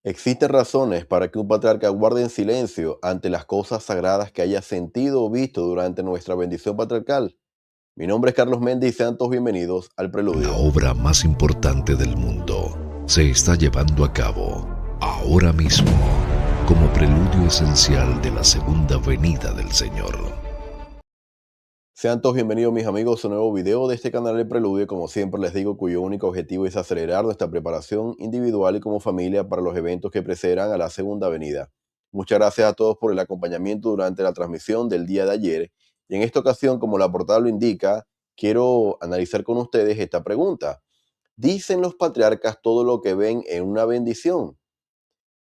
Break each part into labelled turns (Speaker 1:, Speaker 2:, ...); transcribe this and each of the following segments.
Speaker 1: Existen razones para que un patriarca guarde en silencio ante las cosas sagradas que haya sentido o visto durante nuestra bendición patriarcal. Mi nombre es Carlos Méndez y sean todos bienvenidos al
Speaker 2: La
Speaker 1: Preludio.
Speaker 2: obra más importante del mundo se está llevando a cabo ahora mismo como preludio esencial de la segunda venida del Señor.
Speaker 1: Sean todos bienvenidos mis amigos a un nuevo video de este canal El Preludio, como siempre les digo, cuyo único objetivo es acelerar nuestra preparación individual y como familia para los eventos que precederán a la segunda venida. Muchas gracias a todos por el acompañamiento durante la transmisión del día de ayer. Y en esta ocasión, como la portada lo indica, quiero analizar con ustedes esta pregunta. ¿Dicen los patriarcas todo lo que ven en una bendición?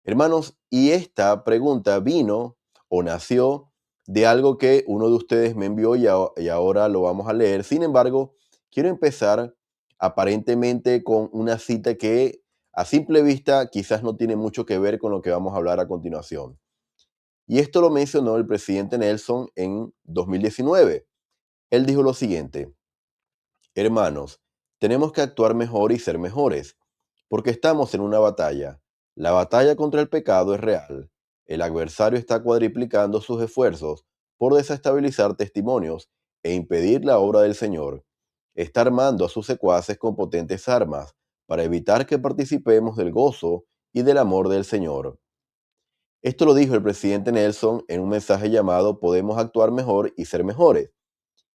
Speaker 1: Hermanos, y esta pregunta vino o nació de algo que uno de ustedes me envió y ahora lo vamos a leer. Sin embargo, quiero empezar aparentemente con una cita que a simple vista quizás no tiene mucho que ver con lo que vamos a hablar a continuación. Y esto lo mencionó el presidente Nelson en 2019. Él dijo lo siguiente: hermanos, tenemos que actuar mejor y ser mejores, porque estamos en una batalla. La batalla contra el pecado es real. El adversario está cuadriplicando sus esfuerzos por desestabilizar testimonios e impedir la obra del Señor. Está armando a sus secuaces con potentes armas para evitar que participemos del gozo y del amor del Señor. Esto lo dijo el presidente Nelson en un mensaje llamado Podemos actuar mejor y ser mejores.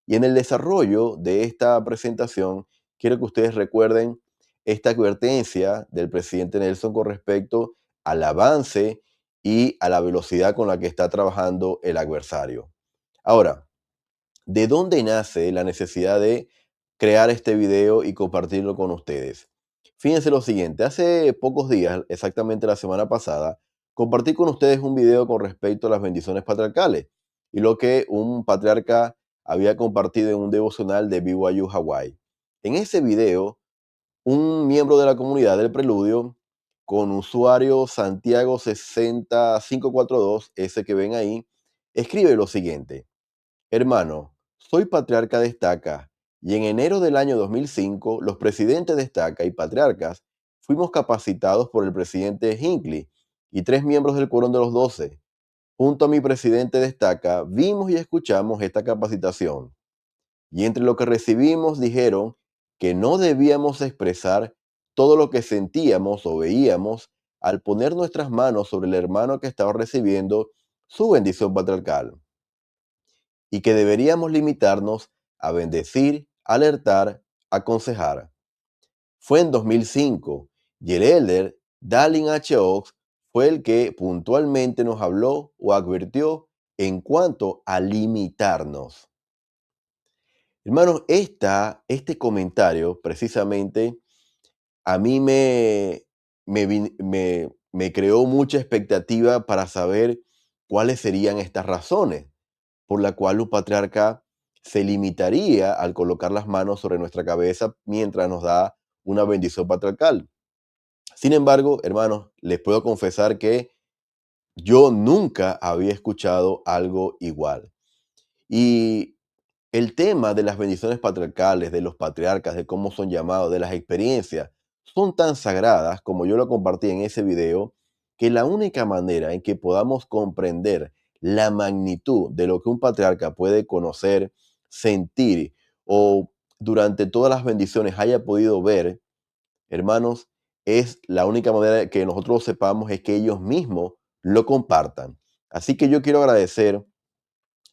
Speaker 1: Y en el desarrollo de esta presentación, quiero que ustedes recuerden esta advertencia del presidente Nelson con respecto al avance y a la velocidad con la que está trabajando el adversario. Ahora, ¿de dónde nace la necesidad de crear este video y compartirlo con ustedes? Fíjense lo siguiente, hace pocos días, exactamente la semana pasada, compartí con ustedes un video con respecto a las bendiciones patriarcales y lo que un patriarca había compartido en un devocional de BYU Hawaii. En ese video, un miembro de la comunidad del Preludio, con usuario Santiago 60542, ese que ven ahí, escribe lo siguiente: hermano, soy patriarca de Estaca y en enero del año 2005 los presidentes de Estaca y patriarcas fuimos capacitados por el presidente Hinckley y tres miembros del Quórum de los 12. Junto a mi presidente de Estaca vimos y escuchamos esta capacitación y entre lo que recibimos dijeron que no debíamos expresar todo lo que sentíamos o veíamos al poner nuestras manos sobre el hermano que estaba recibiendo su bendición patriarcal y que deberíamos limitarnos a bendecir, alertar, aconsejar. Fue en 2005 y el elder Dallin H. Oaks fue el que puntualmente nos habló o advirtió en cuanto a limitarnos. Hermanos, este comentario precisamente a mí me creó mucha expectativa para saber cuáles serían estas razones por la cual un patriarca se limitaría al colocar las manos sobre nuestra cabeza mientras nos da una bendición patriarcal. Sin embargo, hermanos, les puedo confesar que yo nunca había escuchado algo igual. Y el tema de las bendiciones patriarcales, de los patriarcas, de cómo son llamados, de las experiencias, son tan sagradas, como yo lo compartí en ese video, que la única manera en que podamos comprender la magnitud de lo que un patriarca puede conocer, sentir o durante todas las bendiciones haya podido ver, hermanos, es la única manera de que nosotros lo sepamos es que ellos mismos lo compartan. Así que yo quiero agradecer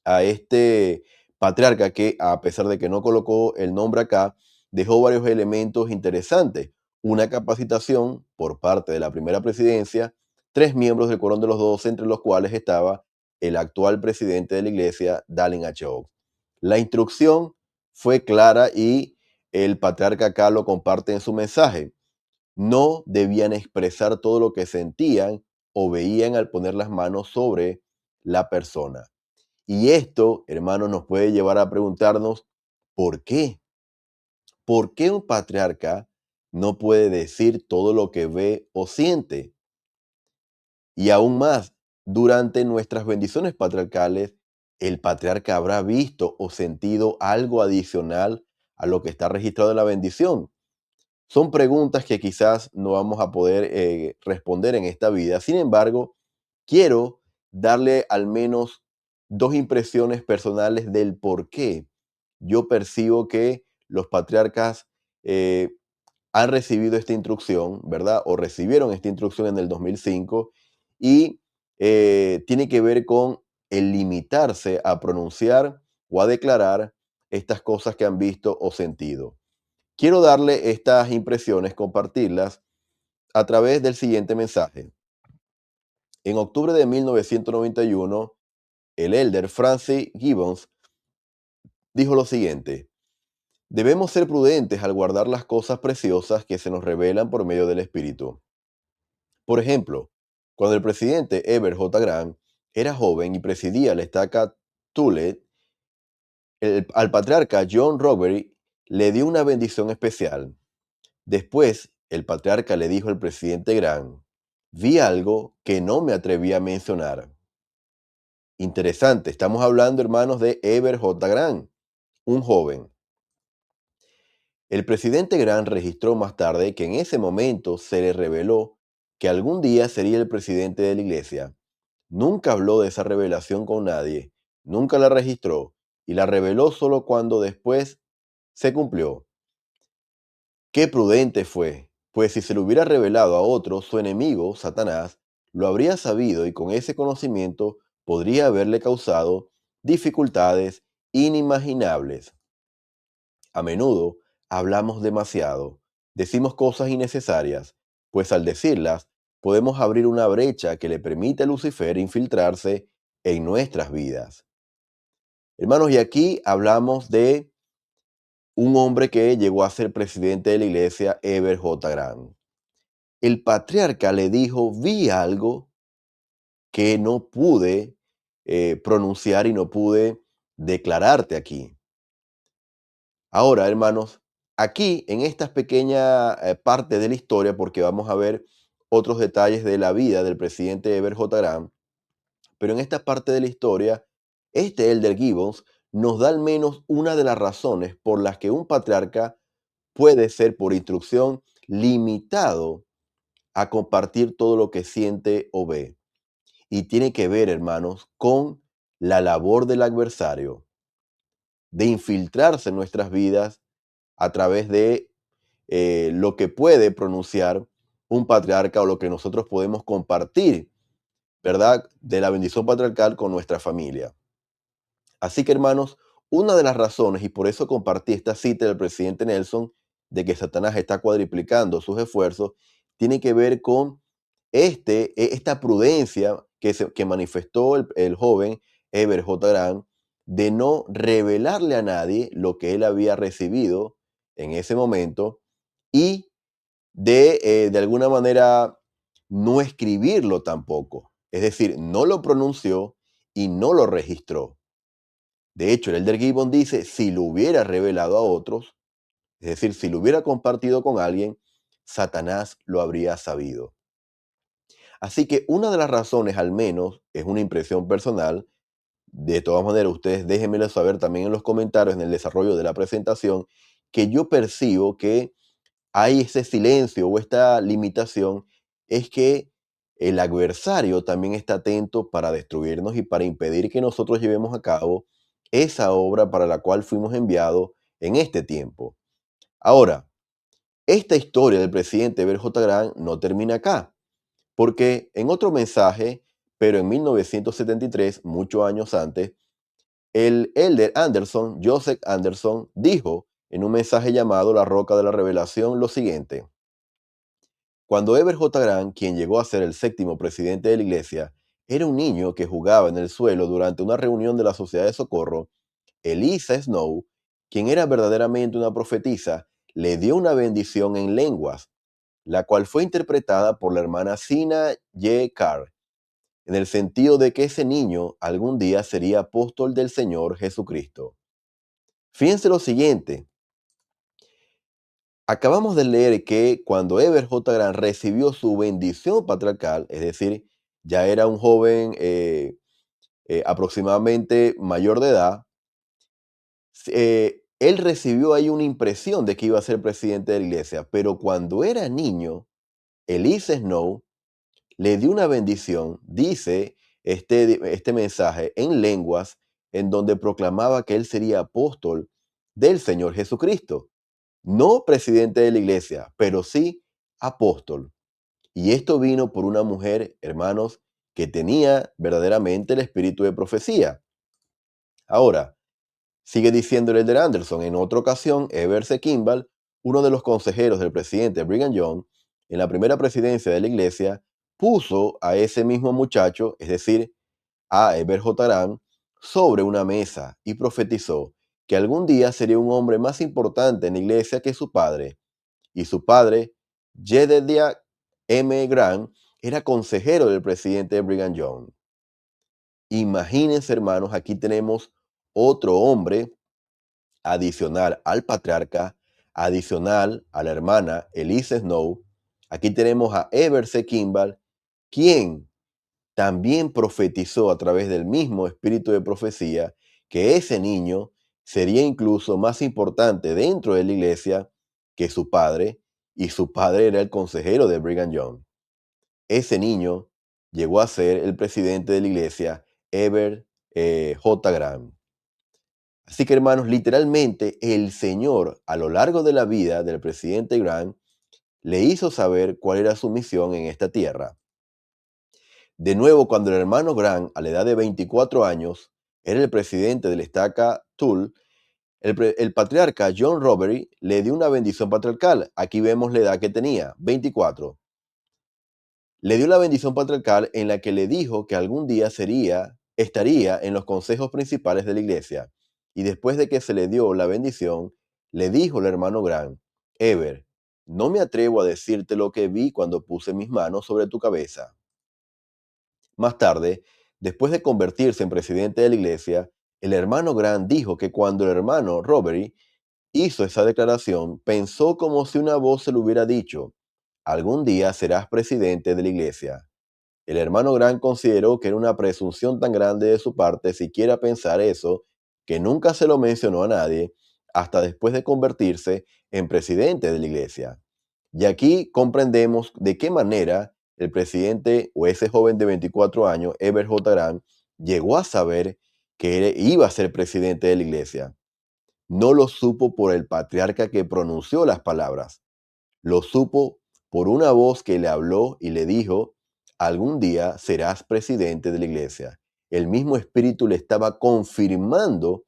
Speaker 1: a este patriarca que, a pesar de que no colocó el nombre acá, dejó varios elementos interesantes. Una capacitación por parte de la primera presidencia, tres miembros del Quórum de los 12, entre los cuales estaba el actual presidente de la iglesia, Dallin H. Oaks. La instrucción fue clara y el patriarca acá lo comparte en su mensaje. No debían expresar todo lo que sentían o veían al poner las manos sobre la persona. Y esto, hermanos, nos puede llevar a preguntarnos, ¿por qué? ¿Por qué un patriarca no puede decir todo lo que ve o siente? Y aún más, durante nuestras bendiciones patriarcales, ¿el patriarca habrá visto o sentido algo adicional a lo que está registrado en la bendición? Son preguntas que quizás no vamos a poder responder en esta vida. Sin embargo, quiero darle al menos dos impresiones personales del por qué yo percibo que los patriarcas eh, han recibido esta instrucción, ¿verdad? O recibieron esta instrucción en el 2005 y tiene que ver con el limitarse a pronunciar o a declarar estas cosas que han visto o sentido. Quiero darle estas impresiones, compartirlas a través del siguiente mensaje. En octubre de 1991, el elder Francis Gibbons dijo lo siguiente: debemos ser prudentes al guardar las cosas preciosas que se nos revelan por medio del Espíritu. Por ejemplo, cuando el presidente Eber J. Grant era joven y presidía la estaca Tulet, al patriarca John Roberts le dio una bendición especial. Después, el patriarca le dijo al presidente Grant: vi algo que no me atreví a mencionar. Interesante, estamos hablando, hermanos, de Eber J. Grant, un joven. El presidente Grant registró más tarde que en ese momento se le reveló que algún día sería el presidente de la iglesia. Nunca habló de esa revelación con nadie, nunca la registró y la reveló solo cuando después se cumplió. Qué prudente fue, pues si se lo hubiera revelado a otro, su enemigo, Satanás, lo habría sabido y con ese conocimiento podría haberle causado dificultades inimaginables. A menudo hablamos demasiado, decimos cosas innecesarias, pues al decirlas podemos abrir una brecha que le permite a Lucifer infiltrarse en nuestras vidas. Hermanos, y aquí hablamos de un hombre que llegó a ser presidente de la iglesia, Eber J. Grant. El patriarca le dijo: vi algo que no pude pronunciar y no pude declararte aquí. Ahora, hermanos, aquí en esta pequeña parte de la historia, porque vamos a ver otros detalles de la vida del presidente Eber J. Grant, pero en esta parte de la historia, este Elder Gibbons nos da al menos una de las razones por las que un patriarca puede ser por instrucción limitado a compartir todo lo que siente o ve. Y tiene que ver, hermanos, con la labor del adversario, de infiltrarse en nuestras vidas a través de lo que puede pronunciar un patriarca o lo que nosotros podemos compartir, ¿verdad? De la bendición patriarcal con nuestra familia. Así que, hermanos, una de las razones, y por eso compartí esta cita del presidente Nelson, de que Satanás está cuadriplicando sus esfuerzos, tiene que ver con esta prudencia que manifestó el joven Eber J. Grant de no revelarle a nadie lo que él había recibido en ese momento y de alguna manera no escribirlo tampoco. Es decir, no lo pronunció y no lo registró. De hecho, el Elder Gibbon dice: si lo hubiera revelado a otros, es decir, si lo hubiera compartido con alguien, Satanás lo habría sabido. Así que una de las razones, al menos, es una impresión personal. De todas maneras, ustedes déjenmelo saber también en los comentarios, en el desarrollo de la presentación, que yo percibo que hay ese silencio o esta limitación, es que el adversario también está atento para destruirnos y para impedir que nosotros llevemos a cabo esa obra para la cual fuimos enviados en este tiempo. Ahora, esta historia del presidente Eber J. Grant no termina acá, porque en otro mensaje, pero en 1973, muchos años antes, el elder Anderson, Joseph Anderson, dijo en un mensaje llamado La Roca de la Revelación lo siguiente: cuando Eber J. Grant, quien llegó a ser el séptimo presidente de la iglesia, era un niño que jugaba en el suelo durante una reunión de la Sociedad de Socorro, Elisa Snow, quien era verdaderamente una profetisa, le dio una bendición en lenguas, la cual fue interpretada por la hermana Sina J. Carr, en el sentido de que ese niño algún día sería apóstol del Señor Jesucristo. Fíjense lo siguiente: acabamos de leer que cuando Eber J. Grant recibió su bendición patriarcal, es decir, ya era un joven aproximadamente mayor de edad, él recibió ahí una impresión de que iba a ser presidente de la iglesia, pero cuando era niño, Elise Snow le dio una bendición, dice este mensaje en lenguas, en donde proclamaba que él sería apóstol del Señor Jesucristo. No presidente de la iglesia, pero sí apóstol. Y esto vino por una mujer, hermanos, que tenía verdaderamente el espíritu de profecía. Ahora, sigue diciendo el elder Anderson, en otra ocasión, Heber C. Kimball, uno de los consejeros del presidente Brigham Young, en la primera presidencia de la iglesia, puso a ese mismo muchacho, es decir, a Heber J. Grant, sobre una mesa y profetizó que algún día sería un hombre más importante en la iglesia que su padre. Y su padre, Jedediah M. Grant, era consejero del presidente Brigham Young. Imagínense, hermanos, aquí tenemos otro hombre adicional al patriarca, adicional a la hermana Elise Snow. Aquí tenemos a Heber C. Kimball, quien también profetizó a través del mismo espíritu de profecía que ese niño sería incluso más importante dentro de la iglesia que su padre, y su padre era el consejero de Brigham Young. Ese niño llegó a ser el presidente de la iglesia, Heber J. Grant. Así que, hermanos, literalmente el Señor, a lo largo de la vida del presidente Grant, le hizo saber cuál era su misión en esta tierra. De nuevo, cuando el hermano Grant, a la edad de 24 años, era el presidente del estaca Tull, el patriarca John Roberry le dio una bendición patriarcal. Aquí vemos la edad que tenía, 24. Le dio la bendición patriarcal en la que le dijo que algún día estaría en los consejos principales de la iglesia. Y después de que se le dio la bendición, le dijo el hermano Grant: Heber, no me atrevo a decirte lo que vi cuando puse mis manos sobre tu cabeza. Más tarde, después de convertirse en presidente de la iglesia, el hermano Grant dijo que cuando el hermano Roberry hizo esa declaración, pensó como si una voz se le hubiera dicho: algún día serás presidente de la iglesia. El hermano Grant consideró que era una presunción tan grande de su parte siquiera pensar eso, que nunca se lo mencionó a nadie hasta después de convertirse en presidente de la iglesia. Y aquí comprendemos de qué manera el presidente, o ese joven de 24 años, Heber J. Grant, llegó a saber que iba a ser presidente de la iglesia. No lo supo por el patriarca que pronunció las palabras, lo supo por una voz que le habló y le dijo: algún día serás presidente de la iglesia. El mismo espíritu le estaba confirmando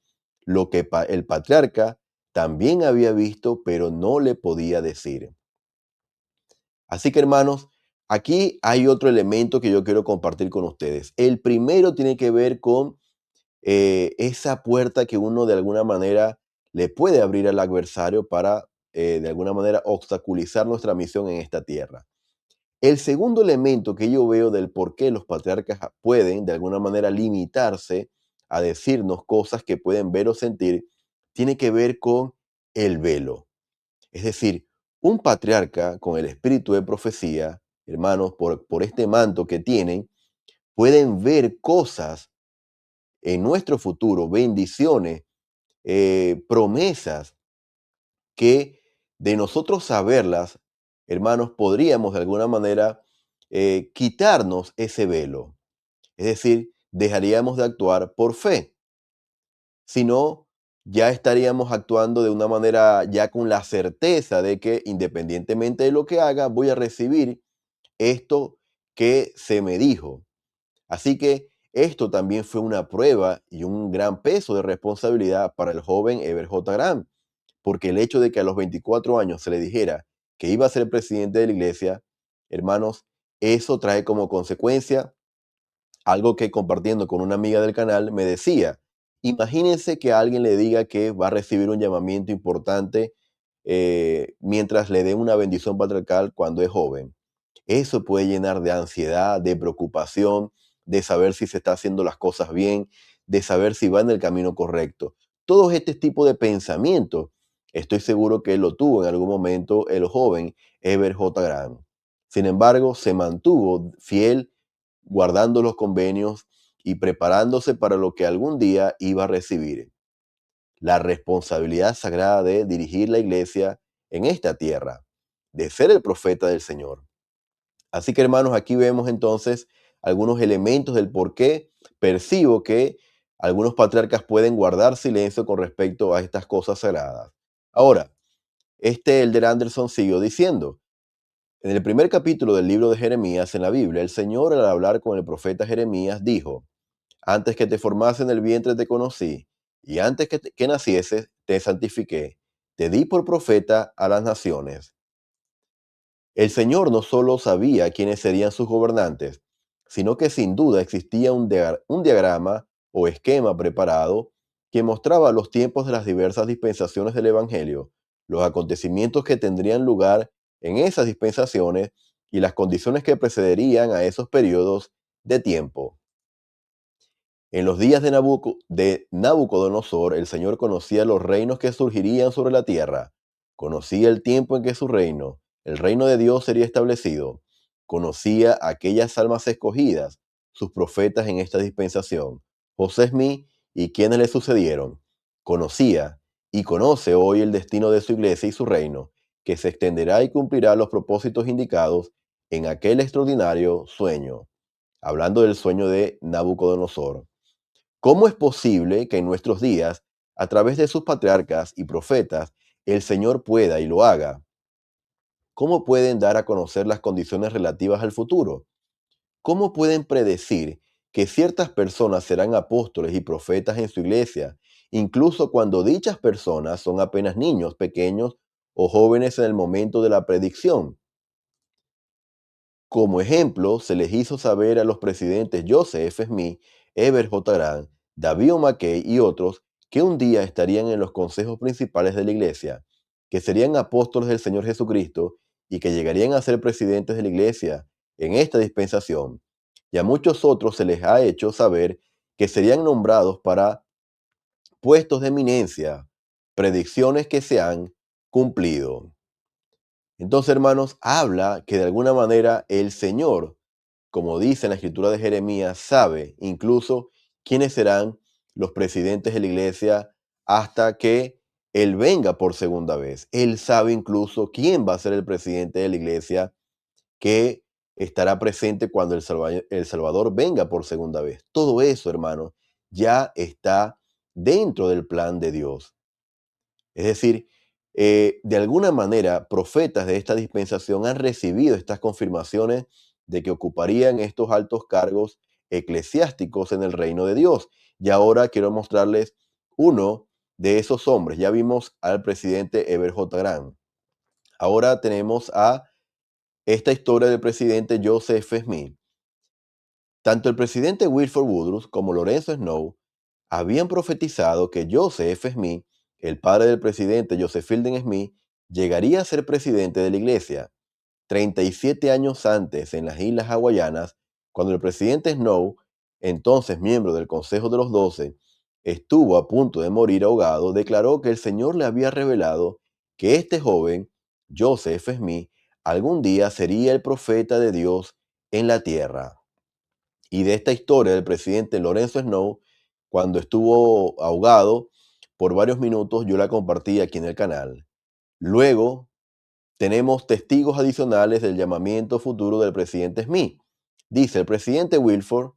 Speaker 1: lo que el patriarca también había visto, pero no le podía decir. Así que, hermanos, aquí hay otro elemento que yo quiero compartir con ustedes. El primero tiene que ver con esa puerta que uno de alguna manera le puede abrir al adversario para de alguna manera obstaculizar nuestra misión en esta tierra. El segundo elemento que yo veo del por qué los patriarcas pueden de alguna manera limitarse a decirnos cosas que pueden ver o sentir, tiene que ver con el velo. Es decir, un patriarca con el espíritu de profecía, hermanos, por este manto que tienen, pueden ver cosas en nuestro futuro, bendiciones, promesas que de nosotros saberlas, hermanos, podríamos de alguna manera quitarnos ese velo. Es decir, dejaríamos de actuar por fe. Si no, ya estaríamos actuando de una manera ya con la certeza de que independientemente de lo que haga, voy a recibir esto que se me dijo. Así que esto también fue una prueba y un gran peso de responsabilidad para el joven Heber J. Grant, porque el hecho de que a los 24 años se le dijera que iba a ser presidente de la iglesia, hermanos, eso trae como consecuencia algo que, compartiendo con una amiga del canal, me decía: imagínense que alguien le diga que va a recibir un llamamiento importante mientras le dé una bendición patriarcal cuando es joven. Eso puede llenar de ansiedad, de preocupación, de saber si se está haciendo las cosas bien, de saber si va en el camino correcto. Todo este tipo de pensamientos, estoy seguro que lo tuvo en algún momento el joven Heber J. Grant. Sin embargo, se mantuvo fiel, guardando los convenios y preparándose para lo que algún día iba a recibir. la responsabilidad sagrada de dirigir la iglesia en esta tierra, de ser el profeta del Señor. Así que hermanos, aquí vemos entonces algunos elementos del por qué percibo que algunos patriarcas pueden guardar silencio con respecto a estas cosas sagradas. Ahora, este Elder Anderson siguió diciendo, en el primer capítulo del libro de Jeremías en la Biblia, el Señor al hablar con el profeta Jeremías dijo, antes que te formase en el vientre te conocí, y antes que nacieses te santifiqué, te di por profeta a las naciones. El Señor no solo sabía quiénes serían sus gobernantes, sino que sin duda existía un diagrama o esquema preparado que mostraba los tiempos de las diversas dispensaciones del Evangelio, los acontecimientos que tendrían lugar en esas dispensaciones y las condiciones que precederían a esos periodos de tiempo. En los días de Nabucodonosor, el Señor conocía los reinos que surgirían sobre la tierra, conocía el tiempo en que el reino de Dios sería establecido, conocía aquellas almas escogidas, sus profetas en esta dispensación, José Smith y quienes le sucedieron, conocía y conoce hoy el destino de su iglesia y su reino, que se extenderá y cumplirá los propósitos indicados en aquel extraordinario sueño, hablando del sueño de Nabucodonosor. ¿Cómo es posible que en nuestros días, a través de sus patriarcas y profetas, el Señor pueda y lo haga? ¿Cómo pueden dar a conocer las condiciones relativas al futuro? ¿Cómo pueden predecir que ciertas personas serán apóstoles y profetas en su iglesia, incluso cuando dichas personas son apenas niños pequeños o jóvenes en el momento de la predicción? Como ejemplo, se les hizo saber a los presidentes Joseph Smith, Heber J. Grant, David O. McKay y otros que un día estarían en los consejos principales de la iglesia, que serían apóstoles del Señor Jesucristo y que llegarían a ser presidentes de la iglesia en esta dispensación. Y a muchos otros se les ha hecho saber que serían nombrados para puestos de eminencia, predicciones que se han cumplido. Entonces, hermanos, habla que de alguna manera el Señor, como dice en la escritura de Jeremías, sabe incluso quiénes serán los presidentes de la iglesia hasta que Él venga por segunda vez. Él sabe incluso quién va a ser el presidente de la iglesia que estará presente cuando el Salvador venga por segunda vez. Todo eso, hermanos, ya está dentro del plan de Dios. Es decir, de alguna manera, profetas de esta dispensación han recibido estas confirmaciones de que ocuparían estos altos cargos eclesiásticos en el reino de Dios. Y ahora quiero mostrarles uno de esos hombres. Ya vimos al presidente Heber J. Grant. Ahora tenemos a esta historia del presidente Joseph Smith. Tanto el presidente Wilford Woodruff como Lorenzo Snow habían profetizado que Joseph Smith, el padre del presidente Joseph Fielding Smith, llegaría a ser presidente de la iglesia. 37 años antes, en las Islas Hawaianas, cuando el presidente Snow, entonces miembro del Consejo de los Doce, estuvo a punto de morir ahogado, declaró que el Señor le había revelado que este joven, Joseph Smith, algún día sería el profeta de Dios en la tierra. Y de esta historia del presidente Lorenzo Snow, cuando estuvo ahogado por varios minutos, yo la compartí aquí en el canal. Luego tenemos testigos adicionales del llamamiento futuro del presidente Smith. Dice, el presidente Wilford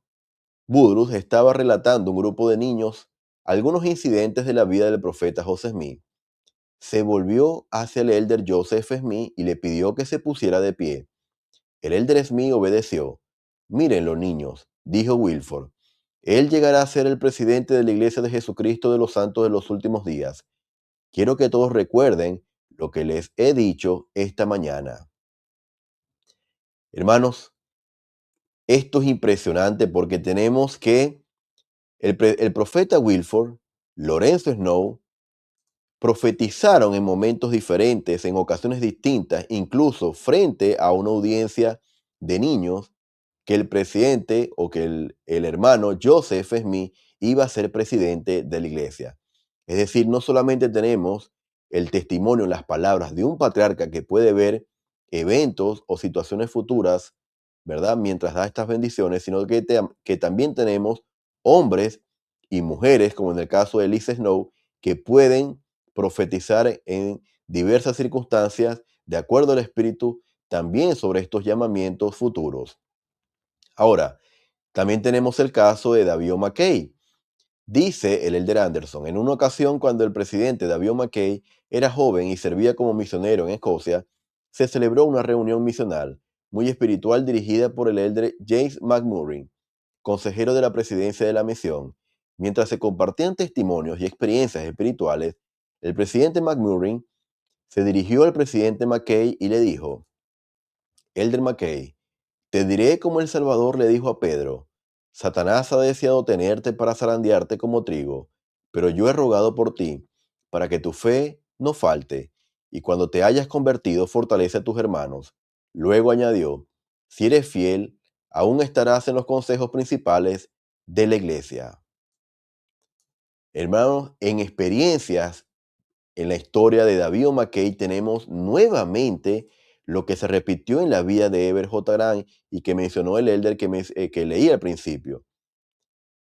Speaker 1: Woodruff estaba relatando a un grupo de niños algunos incidentes de la vida del profeta José Smith. Se volvió hacia el elder Joseph Smith y le pidió que se pusiera de pie. El elder Smith obedeció. Miren los niños, dijo Wilford. Él llegará a ser el presidente de la Iglesia de Jesucristo de los Santos de los últimos días. Quiero que todos recuerden lo que les he dicho esta mañana. Hermanos, esto es impresionante porque tenemos que el profeta Wilford, Lorenzo Snow, profetizaron en momentos diferentes, en ocasiones distintas, incluso frente a una audiencia de niños, que el presidente o que el hermano Joseph Smith iba a ser presidente de la iglesia. Es decir, no solamente tenemos el testimonio, las palabras de un patriarca que puede ver eventos o situaciones futuras, ¿verdad? Mientras da estas bendiciones, sino que también tenemos hombres y mujeres, como en el caso de Elise Snow, que pueden profetizar en diversas circunstancias de acuerdo al Espíritu también sobre estos llamamientos futuros. Ahora, también tenemos el caso de David McKay. Dice el elder Anderson, en una ocasión cuando el presidente David McKay era joven y servía como misionero en Escocia, se celebró una reunión misional muy espiritual dirigida por el elder James McMurray, consejero de la presidencia de la misión. Mientras se compartían testimonios y experiencias espirituales, el presidente McMurray se dirigió al presidente McKay y le dijo: Elder McKay, te diré como el Salvador le dijo a Pedro: Satanás ha deseado tenerte para zarandearte como trigo, pero yo he rogado por ti, para que tu fe no falte, y cuando te hayas convertido, fortalece a tus hermanos. Luego añadió: si eres fiel, aún estarás en los consejos principales de la iglesia. Hermanos, en experiencias en la historia de David McKay tenemos nuevamente lo que se repitió en la vida de Ever J. Grant y que mencionó el elder que leí al principio.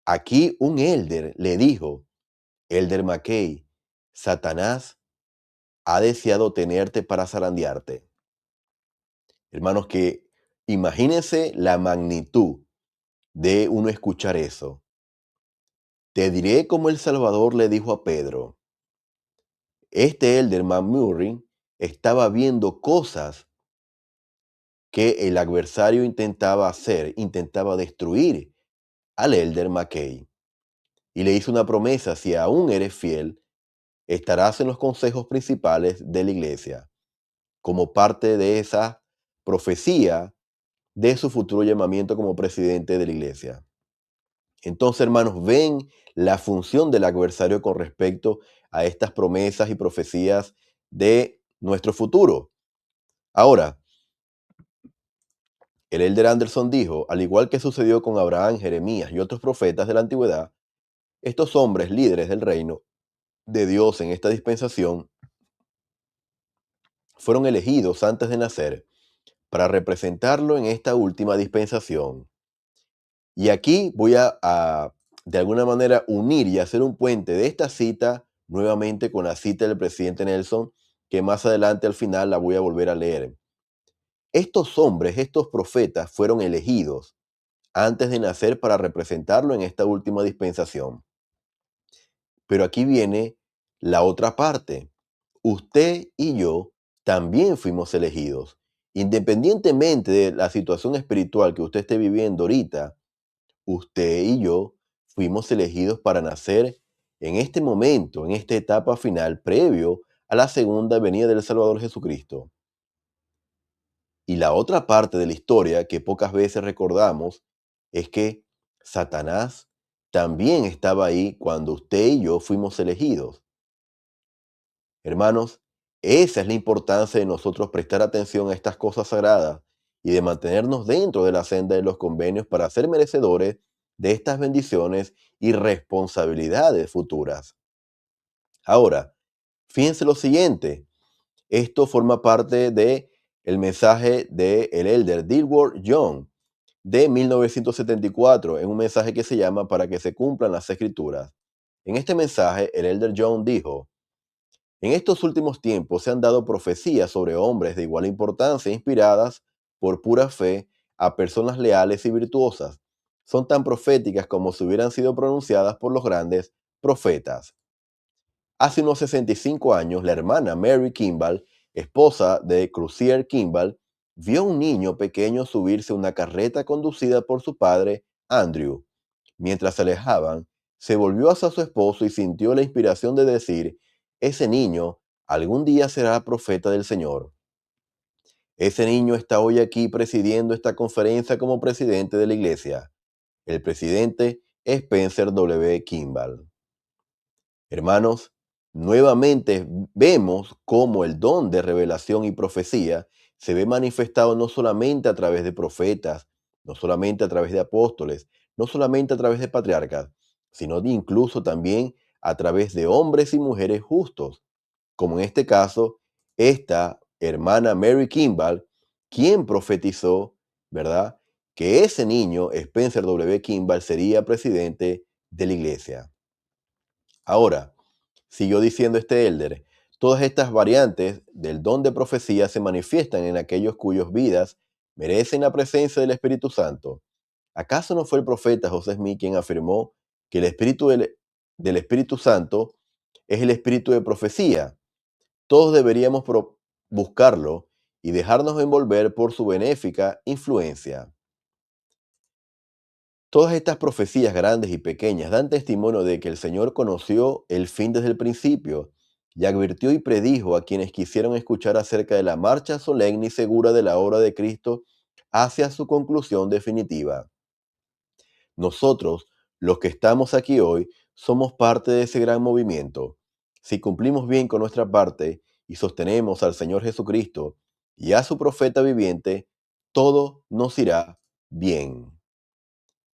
Speaker 1: Aquí un elder le dijo: Elder McKay, Satanás ha deseado tenerte para zarandearte. Hermanos, que imagínense la magnitud de uno escuchar eso. Te diré como el Salvador le dijo a Pedro. Este elder McMurray estaba viendo cosas que el adversario intentaba hacer, intentaba destruir al elder McKay. Y le hizo una promesa: si aún eres fiel, estarás en los consejos principales de la iglesia, como parte de esa profecía de su futuro llamamiento como presidente de la iglesia. Entonces, hermanos, ven la función del adversario con respecto a estas promesas y profecías de nuestro futuro. Ahora, el elder Anderson dijo: al igual que sucedió con Abraham, Jeremías y otros profetas de la antigüedad, estos hombres líderes del reino de Dios en esta dispensación fueron elegidos antes de nacer para representarlo en esta última dispensación. Y aquí voy de alguna manera, unir y hacer un puente de esta cita nuevamente con la cita del presidente Nelson, que más adelante al final la voy a volver a leer. Estos hombres, estos profetas, fueron elegidos antes de nacer para representarlo en esta última dispensación. Pero aquí viene la otra parte. Usted y yo también fuimos elegidos. Independientemente de la situación espiritual que usted esté viviendo ahorita, usted y yo fuimos elegidos para nacer en este momento, en esta etapa final, previo a la segunda venida del Salvador Jesucristo. Y la otra parte de la historia que pocas veces recordamos es que Satanás también estaba ahí cuando usted y yo fuimos elegidos. Hermanos, esa es la importancia de nosotros prestar atención a estas cosas sagradas y de mantenernos dentro de la senda de los convenios para ser merecedores de estas bendiciones y responsabilidades futuras. Ahora, fíjense lo siguiente. Esto forma parte de el mensaje del elder Dilworth Young de 1974, en un mensaje que se llama Para que se cumplan las Escrituras. En este mensaje, el elder Young dijo: en estos últimos tiempos se han dado profecías sobre hombres de igual importancia inspiradas por pura fe a personas leales y virtuosas. Son tan proféticas como si hubieran sido pronunciadas por los grandes profetas. Hace unos 65 años, la hermana Mary Kimball, esposa de Crucier Kimball, vio a un niño pequeño subirse a una carreta conducida por su padre, Andrew. Mientras se alejaban, se volvió hacia su esposo y sintió la inspiración de decir: ese niño algún día será profeta del Señor. Ese niño está hoy aquí presidiendo esta conferencia como presidente de la iglesia. El presidente es Spencer W. Kimball. Hermanos, nuevamente vemos cómo el don de revelación y profecía se ve manifestado no solamente a través de profetas, no solamente a través de apóstoles, no solamente a través de patriarcas, sino incluso también a través de hombres y mujeres justos, como en este caso, esta hermana Mary Kimball, quien profetizó, ¿verdad?, que ese niño, Spencer W. Kimball, sería presidente de la iglesia. Ahora, Siguió diciendo este élder, todas estas variantes del don de profecía se manifiestan en aquellos cuyas vidas merecen la presencia del Espíritu Santo. ¿Acaso no fue el profeta José Smith quien afirmó que el espíritu del Espíritu Santo es el espíritu de profecía? Todos deberíamos buscarlo y dejarnos envolver por su benéfica influencia. Todas estas profecías grandes y pequeñas dan testimonio de que el Señor conoció el fin desde el principio y advirtió y predijo a quienes quisieron escuchar acerca de la marcha solemne y segura de la obra de Cristo hacia su conclusión definitiva. Nosotros, los que estamos aquí hoy, somos parte de ese gran movimiento. Si cumplimos bien con nuestra parte y sostenemos al Señor Jesucristo y a su profeta viviente, todo nos irá bien.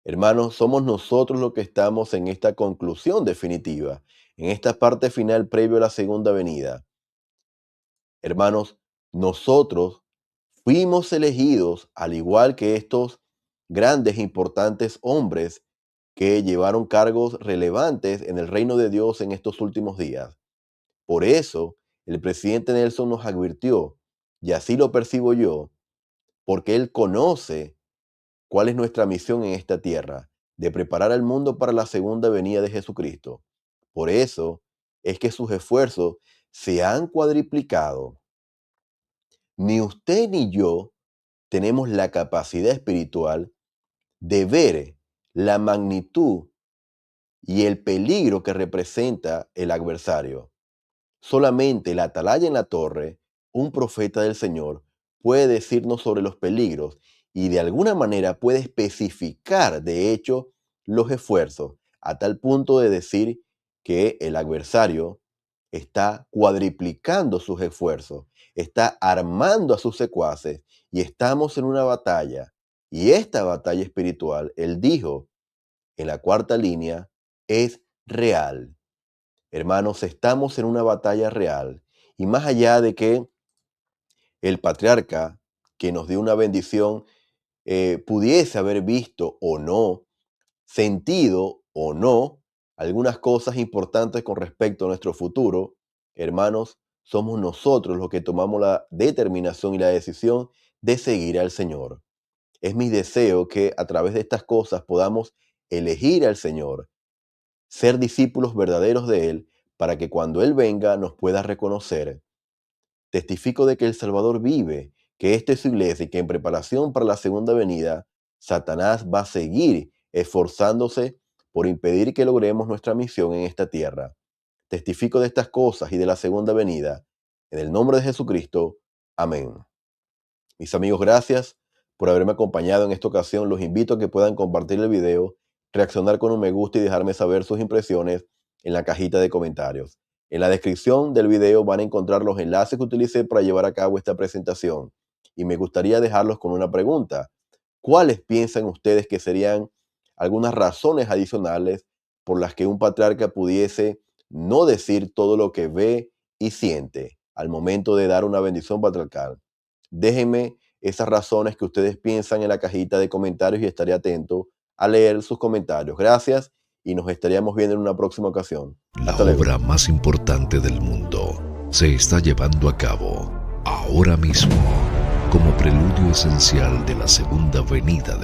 Speaker 1: Hermanos, somos nosotros los que estamos en esta conclusión definitiva, en esta parte final previo a la segunda venida. Hermanos, nosotros fuimos elegidos, al igual que estos grandes e importantes hombres que llevaron cargos relevantes en el reino de Dios en estos últimos días. Por eso, el presidente Nelson nos advirtió, y así lo percibo yo, porque él conoce cuál es nuestra misión en esta tierra, de preparar al mundo para la segunda venida de Jesucristo. Por eso es que sus esfuerzos se han cuadriplicado. Ni usted ni yo tenemos la capacidad espiritual de ver la magnitud y el peligro que representa el adversario. Solamente el atalaya en la torre, un profeta del Señor, puede decirnos sobre los peligros y de alguna manera puede especificar, de hecho, los esfuerzos, a tal punto de decir que el adversario está cuadriplicando sus esfuerzos, está armando a sus secuaces y estamos en una batalla. Y esta batalla espiritual, él dijo en la cuarta línea, es real. Hermanos, estamos en una batalla real. Y más allá de que el patriarca que nos dio una bendición pudiese haber visto o no, sentido o no, algunas cosas importantes con respecto a nuestro futuro, hermanos, somos nosotros los que tomamos la determinación y la decisión de seguir al Señor. Es mi deseo que a través de estas cosas podamos elegir al Señor, ser discípulos verdaderos de Él, para que cuando Él venga nos pueda reconocer. Testifico de que el Salvador vive, que esta es su iglesia y que en preparación para la segunda venida, Satanás va a seguir esforzándose por impedir que logremos nuestra misión en esta tierra. Testifico de estas cosas y de la segunda venida. En el nombre de Jesucristo. Amén. Mis amigos, gracias por haberme acompañado en esta ocasión. Los invito a que puedan compartir el video, reaccionar con un me gusta y dejarme saber sus impresiones en la cajita de comentarios. En la descripción del video van a encontrar los enlaces que utilicé para llevar a cabo esta presentación. Y me gustaría dejarlos con una pregunta. ¿Cuáles piensan ustedes que serían algunas razones adicionales por las que un patriarca pudiese no decir todo lo que ve y siente al momento de dar una bendición patriarcal? Déjenme esas razones que ustedes piensan en la cajita de comentarios y estaré atento a leer sus comentarios. Gracias y nos estaríamos viendo en una próxima ocasión.
Speaker 2: La obra más importante del mundo se está llevando a cabo ahora mismo como preludio esencial de la segunda venida del